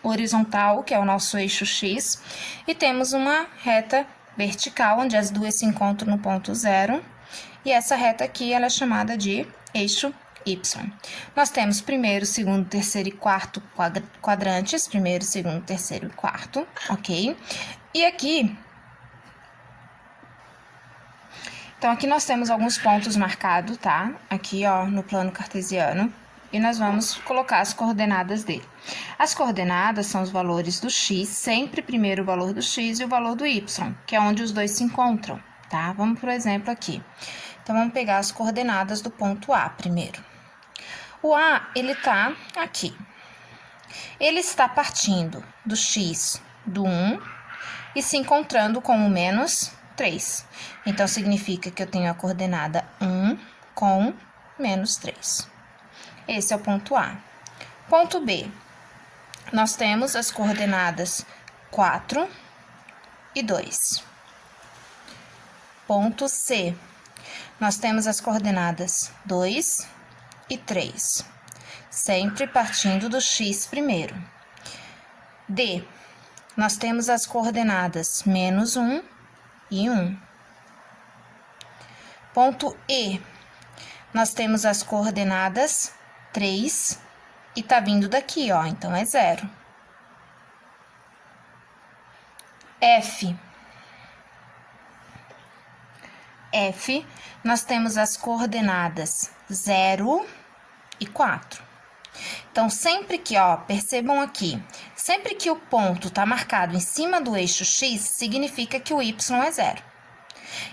horizontal, que é o nosso eixo X, e temos uma reta vertical, onde as duas se encontram no ponto zero, e essa reta aqui ela é chamada de eixo Y. Nós temos primeiro, segundo, terceiro e quarto quadrantes, primeiro, segundo, terceiro e quarto, ok? E aqui, então aqui nós temos alguns pontos marcados, tá? Aqui, ó, no plano cartesiano, e nós vamos colocar as coordenadas dele. As coordenadas são os valores do x, sempre primeiro o valor do x e o valor do y, que é onde os dois se encontram, tá? Vamos por exemplo aqui. Então, vamos pegar as coordenadas do ponto A primeiro. O A, ele tá aqui. Ele está partindo do x do 1 e se encontrando com o menos 3. Então, significa que eu tenho a coordenada 1 com menos 3. Esse é o ponto A. Ponto B. Nós temos as coordenadas 4 e 2. Ponto C. Nós temos as coordenadas 2 e 3, sempre partindo do x primeiro. D. Nós temos as coordenadas menos 1 e 1. Ponto E. Nós temos as coordenadas 3 e tá vindo daqui, ó, então é 0. F. F, nós temos as coordenadas 0 e 4. Então, sempre que, ó, percebam aqui, sempre que o ponto tá marcado em cima do eixo X, significa que o Y é 0.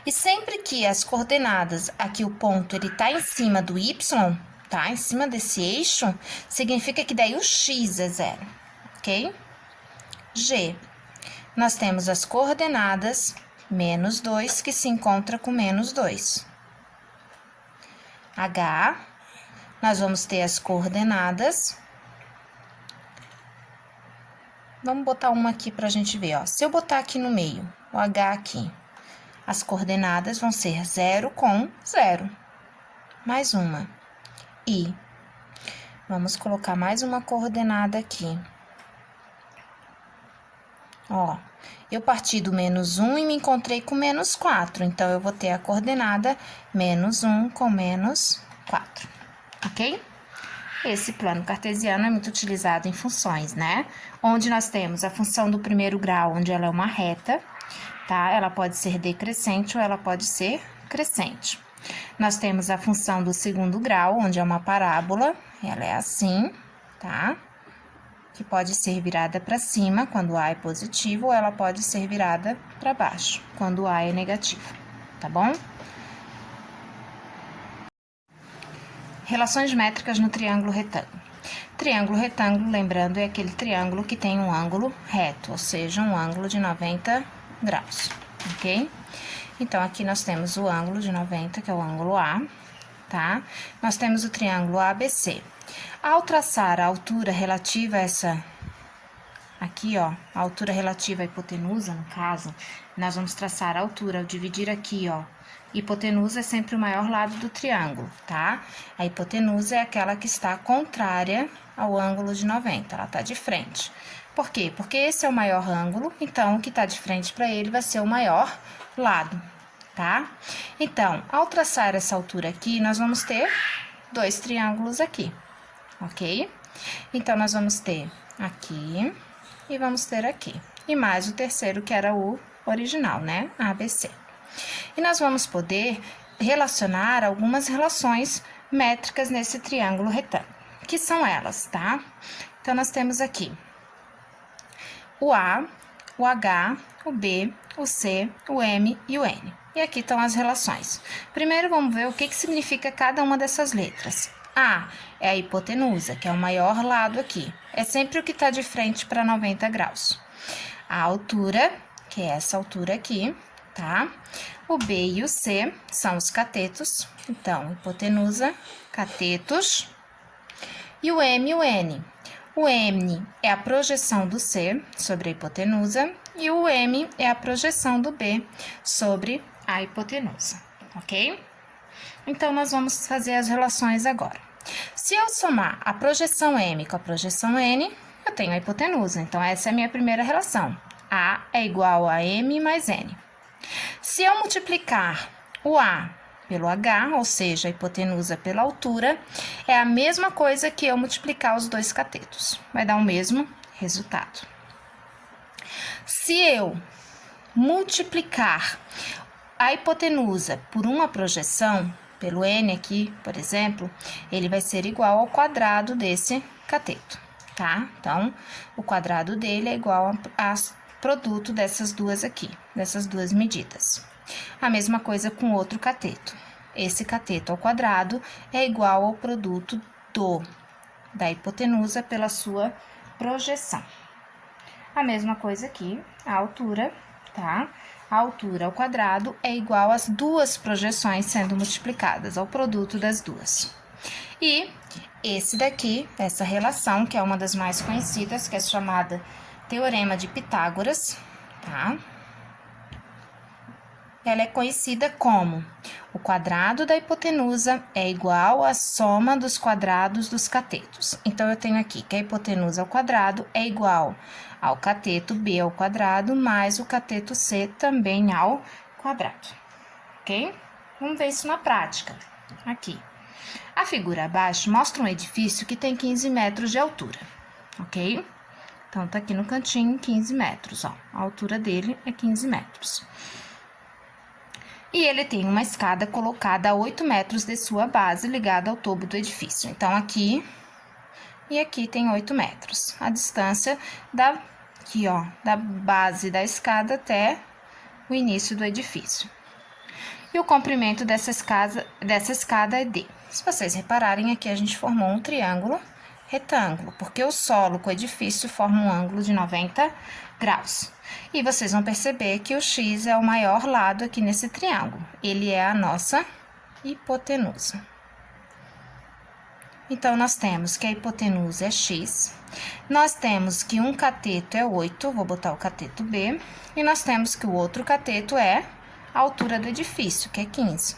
E sempre que as coordenadas, aqui o ponto, ele tá em cima do Y, tá? Em cima desse eixo, significa que daí o X é 0, ok? G, nós temos as coordenadas menos 2, que se encontra com menos 2. H, nós vamos ter as coordenadas. Vamos botar uma aqui pra gente ver, ó. Se eu botar aqui no meio, o H aqui, as coordenadas vão ser 0 com 0. Mais uma. I. Vamos colocar mais uma coordenada aqui. Ó, eu parti do menos 1 e me encontrei com menos 4. Então, eu vou ter a coordenada menos 1 com menos 4. Ok? Esse plano cartesiano é muito utilizado em funções, né? Onde nós temos a função do primeiro grau, onde ela é uma reta, tá? Ela pode ser decrescente ou ela pode ser crescente. Nós temos a função do segundo grau, onde é uma parábola, ela é assim, tá? Que pode ser virada para cima, quando A é positivo, ou ela pode ser virada para baixo, quando A é negativo, tá bom? Relações métricas no triângulo retângulo. Triângulo retângulo, lembrando, é aquele triângulo que tem um ângulo reto, ou seja, um ângulo de 90 graus, ok? Então, aqui nós temos o ângulo de 90, que é o ângulo A, tá? Nós temos o triângulo ABC. Ao traçar a altura relativa a essa... Aqui, ó, a altura relativa à hipotenusa, no caso, nós vamos traçar a altura ao dividir aqui, ó. Hipotenusa é sempre o maior lado do triângulo, tá? A hipotenusa é aquela que está contrária ao ângulo de 90, ela tá de frente. Por quê? Porque esse é o maior ângulo, então o que tá de frente para ele vai ser o maior lado, tá? Então, ao traçar essa altura aqui, nós vamos ter dois triângulos aqui, ok? Então, nós vamos ter aqui e vamos ter aqui. E mais o terceiro, que era o original, né? ABC. E nós vamos poder relacionar algumas relações métricas nesse triângulo retângulo, que são elas, tá? Então, nós temos aqui o A, o H, o B, o C, o M e o N. E aqui estão as relações. Primeiro, vamos ver o que significa cada uma dessas letras. A é a hipotenusa, que é o maior lado aqui. É sempre o que está de frente para 90 graus. A altura, que é essa altura aqui, tá? O B e o C são os catetos. Então, hipotenusa, catetos. E o M e o N. O M é a projeção do C sobre a hipotenusa e o M é a projeção do B sobre a hipotenusa, ok? Então, nós vamos fazer as relações agora. Se eu somar a projeção M com a projeção N, eu tenho a hipotenusa. Então, essa é a minha primeira relação. A é igual a M mais N. Se eu multiplicar o A pelo H, ou seja, a hipotenusa pela altura, é a mesma coisa que eu multiplicar os dois catetos. Vai dar o mesmo resultado. Se eu multiplicar a hipotenusa por uma projeção, pelo N aqui, por exemplo, ele vai ser igual ao quadrado desse cateto, tá? Então, o quadrado dele é igual a produto dessas duas aqui, dessas duas medidas. A mesma coisa com outro cateto. Esse cateto ao quadrado é igual ao produto da hipotenusa pela sua projeção. A mesma coisa aqui, a altura, tá? A altura ao quadrado é igual às duas projeções sendo multiplicadas, ao produto das duas. E esse daqui, essa relação, que é uma das mais conhecidas, que é chamada Teorema de Pitágoras, tá? Ela é conhecida como o quadrado da hipotenusa é igual à soma dos quadrados dos catetos. Então, eu tenho aqui que a hipotenusa ao quadrado é igual ao cateto B ao quadrado mais o cateto C também ao quadrado, ok? Vamos ver isso na prática. Aqui. A figura abaixo mostra um edifício que tem 15 metros de altura, ok? Então, tá aqui no cantinho 15 metros, ó. A altura dele é 15 metros. E ele tem uma escada colocada a 8 metros de sua base, ligada ao topo do edifício. Então, aqui e aqui tem 8 metros. A distância aqui, ó, da base da escada até o início do edifício. E o comprimento dessa escada é D. Se vocês repararem, aqui a gente formou um triângulo retângulo, porque o solo com o edifício forma um ângulo de 90 graus. E vocês vão perceber que o X é o maior lado aqui nesse triângulo. Ele é a nossa hipotenusa. Então, nós temos que a hipotenusa é x, nós temos que um cateto é 8, vou botar o cateto B, e nós temos que o outro cateto é a altura do edifício, que é 15.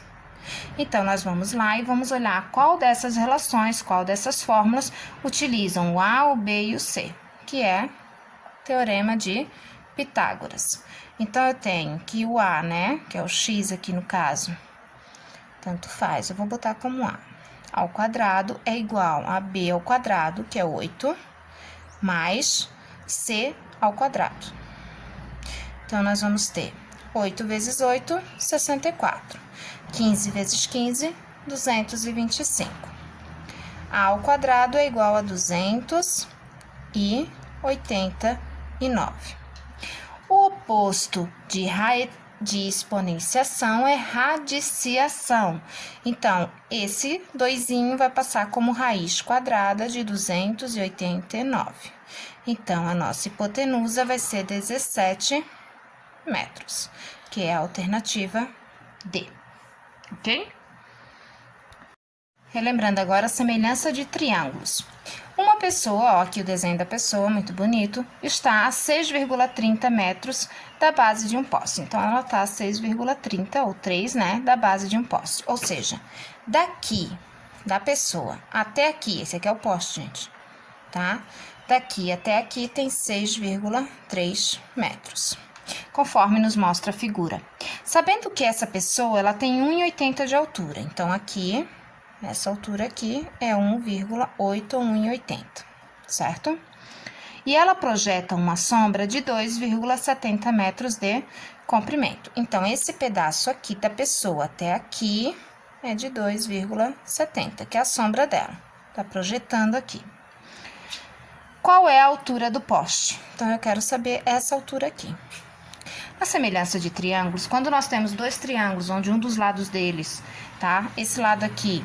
Então, nós vamos lá e vamos olhar qual dessas relações, qual dessas fórmulas utilizam o A, o B e o C, que é Teorema de Pitágoras. Então, eu tenho que o A, né, que é o x aqui no caso, tanto faz, eu vou botar como A ao quadrado é igual a B ao quadrado, que é 8, mais C ao quadrado. Então, nós vamos ter 8 vezes 8, 64. 15 vezes 15, 225. A ao quadrado é igual a 289. O oposto de exponenciação é radiciação. Então, esse doisinho vai passar como raiz quadrada de 289. Então, a nossa hipotenusa vai ser 17 metros, que é a alternativa D. Ok? Relembrando agora a semelhança de triângulos. Uma pessoa, ó, aqui o desenho da pessoa, muito bonito, está a 6,30 metros da base de um poste. Então, ela está a 6,30 ou 3, né, da base de um poste. Ou seja, daqui, da pessoa até aqui, esse aqui é o poste, gente, tá? Daqui até aqui tem 6,3 metros, conforme nos mostra a figura. Sabendo que essa pessoa, ela tem 1,80 de altura. Então, aqui, essa altura aqui é 1,8 ou 1,80, certo? E ela projeta uma sombra de 2,70 metros de comprimento. Então, esse pedaço aqui da pessoa até aqui é de 2,70, que é a sombra dela. Tá projetando aqui. Qual é a altura do poste? Então, eu quero saber essa altura aqui. A semelhança de triângulos, quando nós temos dois triângulos, onde um dos lados deles, tá? Esse lado aqui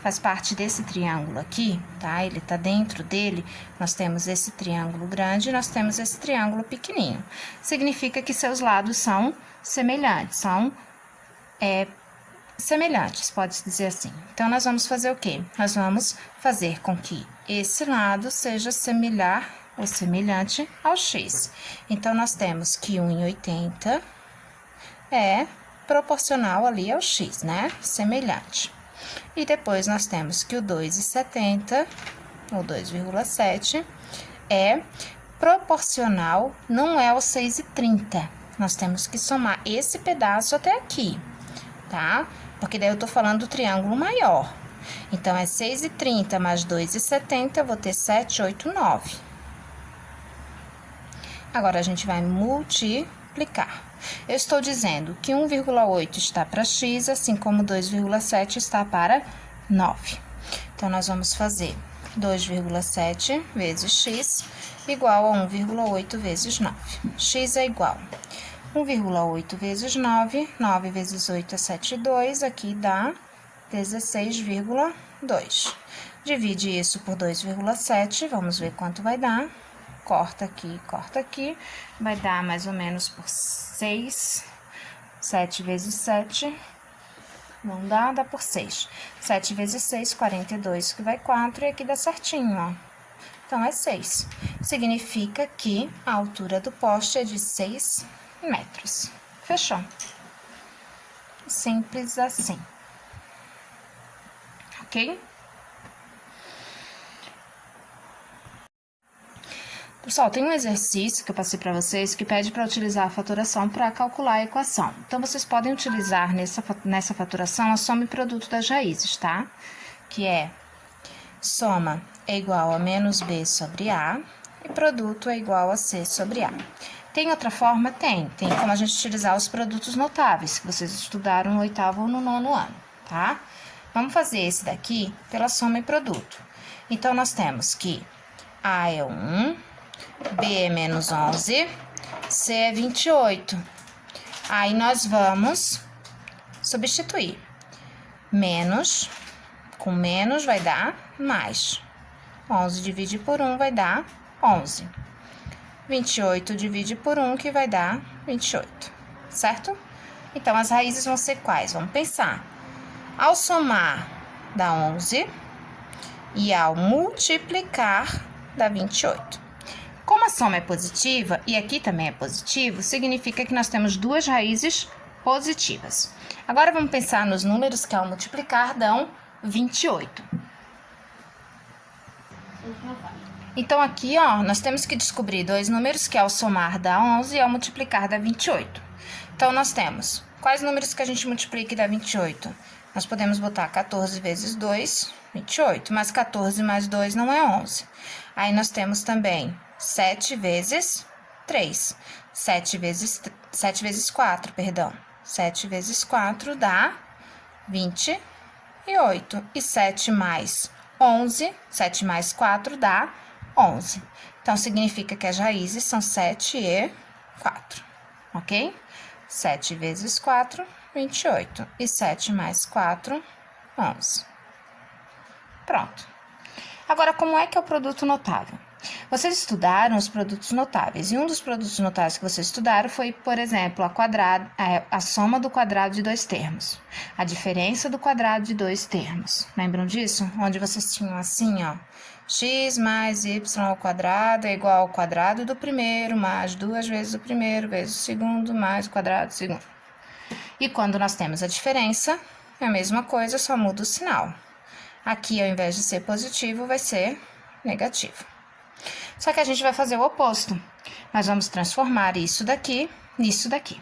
faz parte desse triângulo aqui, tá? Ele tá dentro dele, nós temos esse triângulo grande e nós temos esse triângulo pequenininho. Significa que seus lados são semelhantes, semelhantes, pode-se dizer assim. Então, nós vamos fazer o quê? Nós vamos fazer com que esse lado seja similar ou semelhante ao x. Então, nós temos que 1,80 é proporcional ali ao x, né? Semelhante. E depois, nós temos que o 2,70, ou 2,7, é proporcional, não é ao 6,30. Nós temos que somar esse pedaço até aqui, tá? Porque daí eu tô falando do triângulo maior. Então, é 6,30 mais 2,70, eu vou ter 7,89. Agora, a gente vai multiplicar. Eu estou dizendo que 1,8 está para x, assim como 2,7 está para 9. Então, nós vamos fazer 2,7 vezes x igual a 1,8 vezes 9. X é igual a 1,8 vezes 9, 9 vezes 8 é 7,2, aqui dá 16,2. Divide isso por 2,7, vamos ver quanto vai dar. Corta aqui, vai dar mais ou menos por 6, 7 vezes 7, não dá, dá por 6. 7 vezes 6, 42, que vai 4, e aqui dá certinho, ó. Então, é 6. Significa que a altura do poste é de 6 metros. Fechou? Simples assim. Ok? Pessoal, tem um exercício que eu passei para vocês que pede para utilizar a fatoração para calcular a equação. Então, vocês podem utilizar nessa fatoração a soma e produto das raízes, tá? Que é soma é igual a menos b sobre a e produto é igual a c sobre a. Tem outra forma? Tem como a gente utilizar os produtos notáveis, que vocês estudaram no 8º ou no 9º ano, tá? Vamos fazer esse daqui pela soma e produto. Então, nós temos que a é 1... B é menos 11, C é 28. Aí, nós vamos substituir. Menos, com menos vai dar mais. 11 divide por 1 vai dar 11. 28 divide por 1, que vai dar 28, certo? Então, as raízes vão ser quais? Vamos pensar. Ao somar, dá 11. E ao multiplicar, dá 28. Como a soma é positiva, e aqui também é positivo, significa que nós temos duas raízes positivas. Agora, vamos pensar nos números que ao multiplicar dão 28. Então, aqui, ó, nós temos que descobrir dois números que ao somar dá 11 e ao multiplicar dá 28. Então, nós temos quais números que a gente multiplica e dá 28? Nós podemos botar 14 vezes 2, 28, mas 14 mais 2 não é 11. Aí, nós temos também 7 vezes 3, 7 vezes 4, perdão. 7 vezes 4 dá 28. E 7 mais 11, 7 mais 4 dá 11. Então, significa que as raízes são 7 e 4, ok? 7 vezes 4, 28. E 7 mais 4, 11. Pronto. Agora, como é que é o produto notável? Vocês estudaram os produtos notáveis, e um dos produtos notáveis que vocês estudaram foi, por exemplo, a soma do quadrado de dois termos, a diferença do quadrado de dois termos. Lembram disso? Onde vocês tinham assim, ó, x mais y ao quadrado é igual ao quadrado do primeiro, mais 2 vezes o primeiro, vezes o segundo, mais o quadrado do segundo. E quando nós temos a diferença, é a mesma coisa, só muda o sinal. Aqui, ao invés de ser positivo, vai ser negativo. Só que a gente vai fazer o oposto. Nós vamos transformar isso daqui nisso daqui,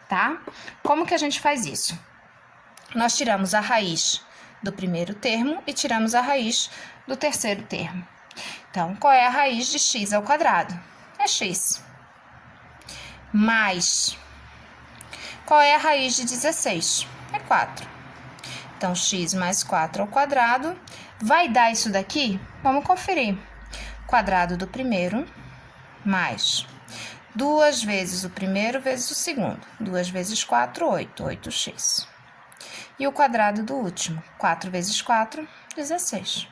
tá? Como que a gente faz isso? Nós tiramos a raiz do primeiro termo e tiramos a raiz do terceiro termo. Então, qual é a raiz de x ao quadrado? É x. Mais, qual é a raiz de 16? É 4. Então, x mais 4 ao quadrado vai dar isso daqui? Vamos conferir. Quadrado do primeiro, mais 2 vezes o primeiro vezes o segundo. 2 vezes 4, 8, 8x. E o quadrado do último, 4 vezes 4, 16.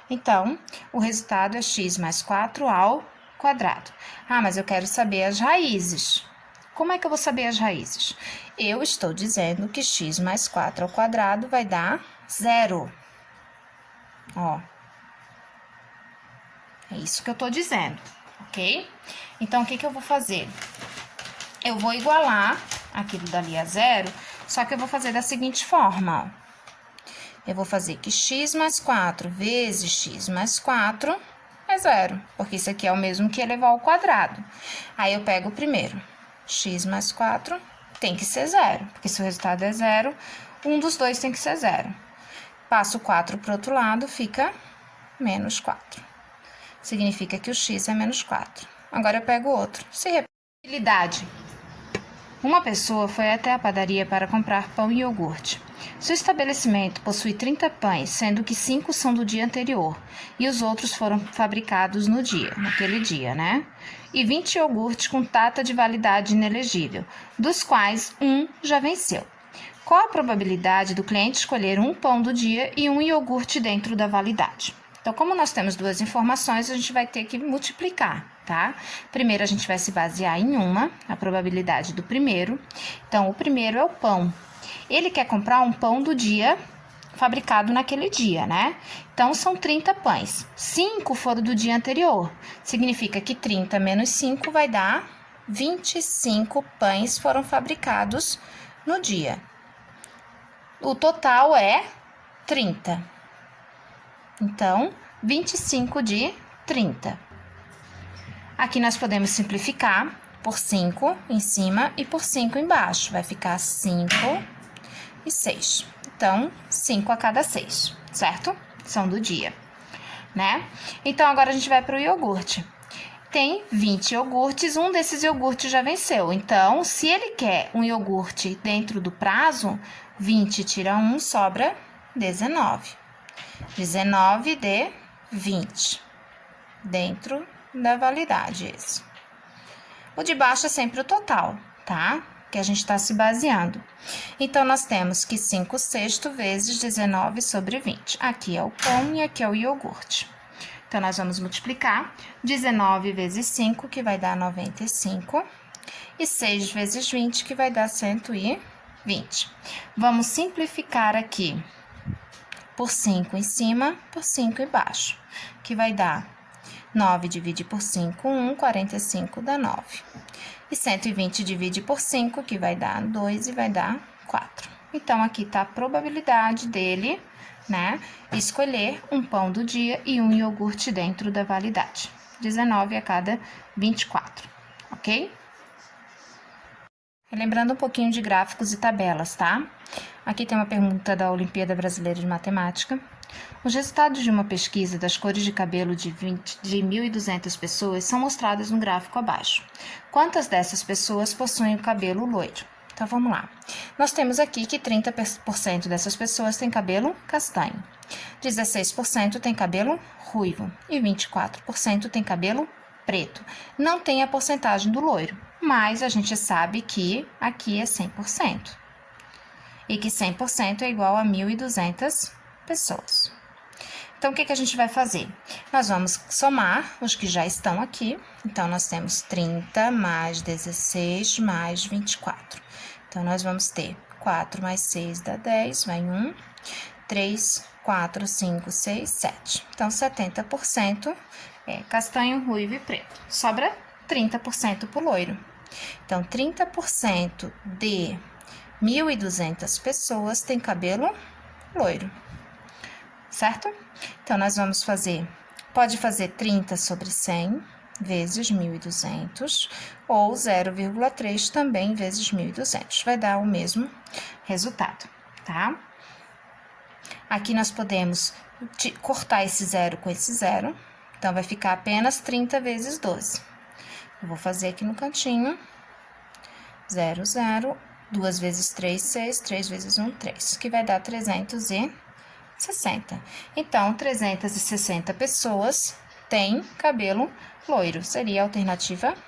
Então, o resultado é x mais 4 ao quadrado. Ah, mas eu quero saber as raízes. Como é que eu vou saber as raízes? Eu estou dizendo que x mais 4 ao quadrado vai dar 0. Ó. É isso que eu tô dizendo, ok? Então, o que eu vou fazer? Eu vou igualar aquilo dali a 0, só que eu vou fazer da seguinte forma, ó. Eu vou fazer que x mais 4 vezes x mais 4 é 0, porque isso aqui é o mesmo que elevar ao quadrado. Aí, eu pego o primeiro. X mais 4 tem que ser 0, porque se o resultado é 0, um dos dois tem que ser 0. Passo o 4 para o outro lado, fica menos 4. Significa que o x é menos 4. Agora eu pego o outro. Repetibilidade. Uma pessoa foi até a padaria para comprar pão e iogurte. Seu estabelecimento possui 30 pães, sendo que 5 são do dia anterior, e os outros foram fabricados naquele dia, né? E 20 iogurtes com data de validade inelegível, dos quais um já venceu. Qual a probabilidade do cliente escolher um pão do dia e um iogurte dentro da validade? Então, como nós temos duas informações, a gente vai ter que multiplicar, tá? Primeiro, a gente vai se basear em a probabilidade do primeiro. Então, o primeiro é o pão. Ele quer comprar um pão do dia fabricado naquele dia, né? Então, são 30 pães. 5 foram do dia anterior. Significa que 30 menos 5 vai dar 25 pães foram fabricados no dia. O total é 30. Então, 25 de 30. Aqui nós podemos simplificar por 5 em cima e por 5 embaixo. Vai ficar 5 e 6. Então, 5 a cada 6, certo? São do dia, né? Então, agora a gente vai para o iogurte. Tem 20 iogurtes, um desses iogurtes já venceu. Então, se ele quer um iogurte dentro do prazo, 20 tira 1, sobra 19. 19 de 20, dentro da validade esse. O de baixo é sempre o total, tá? Que a gente está se baseando. Então, nós temos que 5/6 vezes 19 sobre 20. Aqui é o pão e aqui é o iogurte. Então, nós vamos multiplicar 19 vezes 5, que vai dar 95, e 6 vezes 20, que vai dar 120. Vamos simplificar aqui. por 5 em cima, por 5 embaixo, que vai dar 9 divide por 5, 1, 45 dá 9. E 120 divide por 5, que vai dar 2 e vai dar 4. Então, aqui tá a probabilidade dele, né, escolher um pão do dia e um iogurte dentro da validade. 19 a cada 24, ok? Lembrando um pouquinho de gráficos e tabelas, tá? Aqui tem uma pergunta da Olimpíada Brasileira de Matemática. Os resultados de uma pesquisa das cores de cabelo de 1.200 pessoas são mostrados no gráfico abaixo. Quantas dessas pessoas possuem o cabelo loiro? Então, vamos lá. Nós temos aqui que 30% dessas pessoas têm cabelo castanho, 16% tem cabelo ruivo e 24% tem cabelo preto. Não tem a porcentagem do loiro, mas a gente sabe que aqui é 100%. E que 100% é igual a 1.200 pessoas. Então, o que a gente vai fazer? Nós vamos somar os que já estão aqui. Então, nós temos 30 mais 16 mais 24. Então, nós vamos ter 4 mais 6 dá 10, vai 1, 3, 4, 5, 6, 7. Então, 70% é castanho, ruivo e preto. Sobra 30% pro loiro. Então, 30% de 1.200 pessoas tem cabelo loiro, certo? Então, nós vamos fazer, pode fazer 30 sobre 100 vezes 1.200 ou 0,3 também vezes 1.200. Vai dar o mesmo resultado, tá? Aqui nós podemos cortar esse zero com esse zero, então vai ficar apenas 30 vezes 12. Eu vou fazer aqui no cantinho, 0, 0, 2 vezes 3, 6, 3 vezes 1, 3, que vai dar 360. Então, 360 pessoas têm cabelo loiro, seria a alternativa